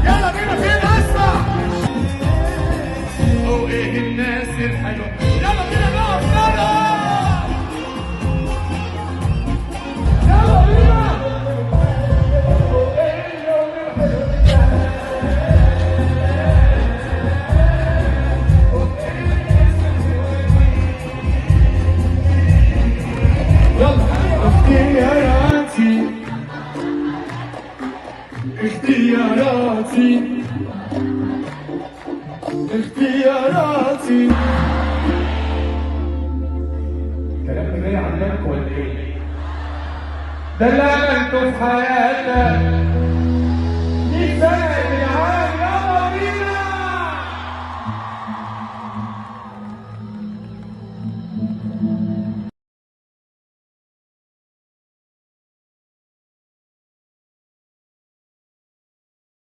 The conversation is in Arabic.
يلا بينا فين اسمع. وايه الناس الحلوه، يلا بينا نقف يلا. يلا بينا. اختياراتي اختياراتي اختياراتي. كلام جاي عندك ولا ايه؟ ده اللي عملته في حياتك